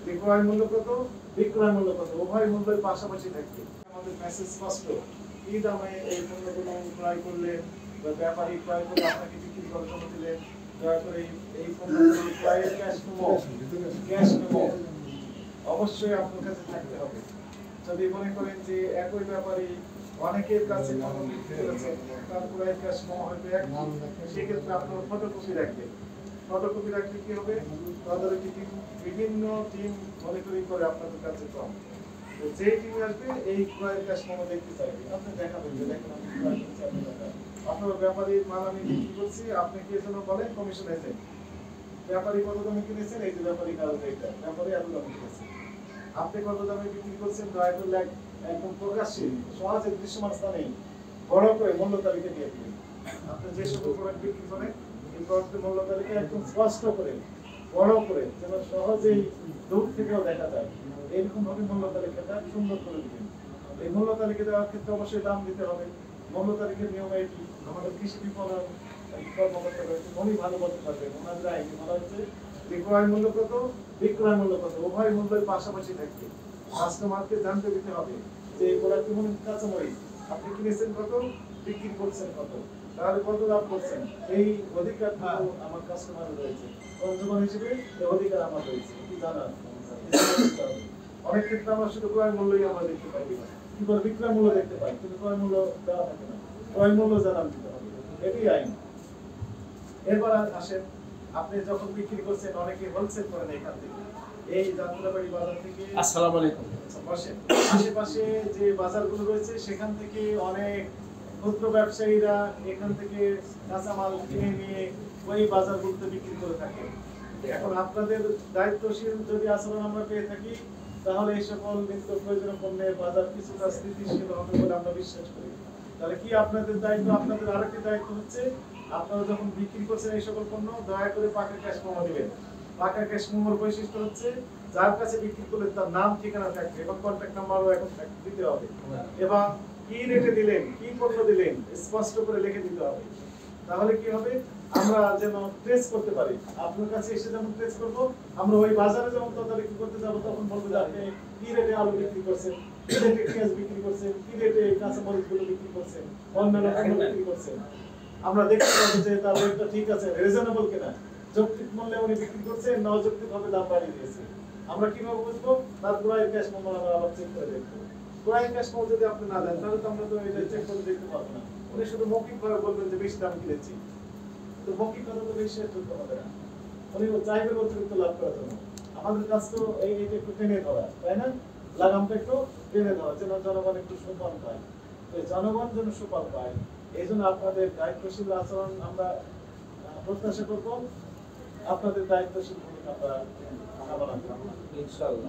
বিক্রয় মূল্য কত, বিক্রয় মূল্য কত, উভয় মূল্যের পাশাপাশি থাকবে। আমাদের মেসেজ স্পষ্ট, কি দামে এই পণ্যগুলো ক্রয় করলেন বা ব্যাপারী ক্রয় করে আপনাকে বিক্রি করার জন্য দিলেন, দয়া করে এই পণ্যগুলো ক্রয়ের ক্যাশ মেমো অবশ্যই আপনার কাছে থাকতে হবে। যদি মনে করেন যে একই ব্যাপারী অনেকের কাছে পণ্য বিক্রি করেছেন, তার ক্রয়ের ক্যাশ মেমো হয়তো এক, সেক্ষেত্রে আপনার ফটোকপি রাখবেন। ফটোকপি রাখলে কি হবে, তদারকি টিম, বিভিন্ন টিম মনিটরিং করে আপনাদের কাছে কম, যে টিম আসবে এই ক্রয়ের ক্যাশ মেমো দেখতে চাইবে, আপনি দেখাবেন যে দেখেন আমি ক্রয় করছি, আপনি দেখাবেন আপনার ব্যাপারীর মাল আমি বিক্রি করছি, আপনি কি জন্য বলেন কমিশন এজেন্ট, ব্যাপারী কত দামে কিনেছেন, এই যে ব্যাপারী কাগজ এইটা, ব্যাপারী এত দামে কিনেছে, আপনি কত দামে বিক্রি করছেন, দয়া করে একদম প্রকাশ্যে সমাজের দৃশ্যমান স্থানে বড় করে মূল্য তালিকা দিয়ে দিবেন। আপনি যে সকল প্রোডাক্ট বিক্রি করেন এই প্রোডাক্টের মূল্য তালিকা একদম স্পষ্ট করে বড় করে যেন সহজেই দূর থেকেও দেখা যায়, এরকম ভাবে মূল্য তালিকাটা সুন্দর করে দিবেন। এই মূল্য তালিকা দেওয়ার ক্ষেত্রে অবশ্যই দাম দিতে হবে। মূল্য তালিকার নিয়ম এটি, আমাদের কৃষি বিপণন কর্মকর্তা রয়েছে, উনি ভালো বলতে পারবেন, ওনাদের আইনি বলা হচ্ছে বিক্রয় মূল্য কত, বিক্রয় মূল্য কত, উভয় মূল্যের পাশাপাশি থাকবে। কাস্টমারকে জানতে দিতে হবে যে এই প্রোডাক্ট মনে কাঁচামরিচ আপনি কিনেছেন কত, বিক্রি করছেন কত, তাহলে কত লাভ করছেন, এই অধিকার আমার কাস্টমার রয়েছে, কনজিউমার হিসেবে এই অধিকার আমার রয়েছে, কি জানার অনেক ক্ষেত্রে আমরা শুধু ক্রয় মূল্যই আমরা দেখতে পাই, কি করে বিক্রয় মূল্য দেখতে পাই, কিন্তু ক্রয় মূল্য দেওয়া থাকে না, ক্রয় মূল্য জানান দিতে হবে, এটি আইন। এরপর আসেন, আপনি যখন বিক্রি করছেন অনেকে হোলসেল করেন এখান থেকে, এই যাত্রাবাড়ি বাজার থেকে, আসসালামু আলাইকুম, আশেপাশে যে বাজারগুলো রয়েছে সেখান থেকে অনেক ক্ষুদ্র ব্যবসায়ীরা এখান থেকে কাঁচামাল কিনে নিয়ে ওই বাজারগুলোতে বিক্রি করে থাকে। এখন আপনাদের দায়িত্বশীল যদি আচরণ আমরা পেয়ে থাকি, তাহলে এই সকল নিত্য প্রয়োজনীয় পণ্যের বাজার কিছুটা স্থিতিশীল হবে বলে আমরা বিশ্বাস করি। তাহলে কি আপনাদের দায়িত্ব, আপনাদের আরেকটি দায়িত্ব হচ্ছে, আপনারা যখন বিক্রি করছেন এই সকল পণ্য, দয়া করে পাকা ক্যাশ মেমো দিবেন। পাকা ক্যাশ মেমোর বৈশিষ্ট্য হচ্ছে যার কাছে বিক্রি করলে তার নাম ঠিকানা থাকবে এবং কন্ট্যাক্ট নাম্বারও এখন দিতে হবে, এবং কি রেটে দিলেন, কি পণ্য দিলেন স্পষ্ট করে লিখে দিতে হবে। তাহলে কি হবে, আমরা যেন ট্রেস করতে পারি, আপনার কাছে এসে যেমন ট্রেস করব, আমরা ওই বাজারে যখন তদারকি করতে যাব তখন বলবো যে আপনি কি রেটে আলু বিক্রি করছেন, কি রেটে পেঁয়াজ বিক্রি করছেন, কি রেটে কাঁচা মরিচগুলো বিক্রি করছেন, অন্যান্য পণ্য বিক্রি করছেন। আমরা দেখতে পাবো যে তার রেটটা ঠিক আছে, রিজনেবল কিনা, যৌক্তিক মূল্যে উনি বিক্রি করছেন না অযৌক্তিক ভাবে দাম বাড়িয়ে দিয়েছে। আমরা কিভাবে বুঝবো, তার ক্রয়ের ক্যাশ মেমো আমরা আবার চেক করে দেখবো। ক্রয়ের ক্যাশ মেমো যদি আপনি না দেন তাহলে তো আমরা তো এটা চেক করে দেখতে পারবো না। উনি শুধু মৌখিক ভাবে বলবেন যে বেশি দাম কিনেছি, তো মৌখিক কথা তো বেশি যোগ্য হবে না, উনি চাইবেন অতিরিক্ত লাভ করার জন্য। আমাদের কাজ তো এইটা একটু টেনে ধরা, তাই না, লাগামটা একটু টেনে ধরা, যেন জনগণ একটু সুফল পায়। তো জনগণ যেন সুফল পায়, এই জন্য আপনাদের দায়িত্বশীল আচরণ আমরা প্রত্যাশা করবো, আপনাদের দায়িত্বশীল ভূমিকা আমরা পালন করব ইনশাআল্লাহ।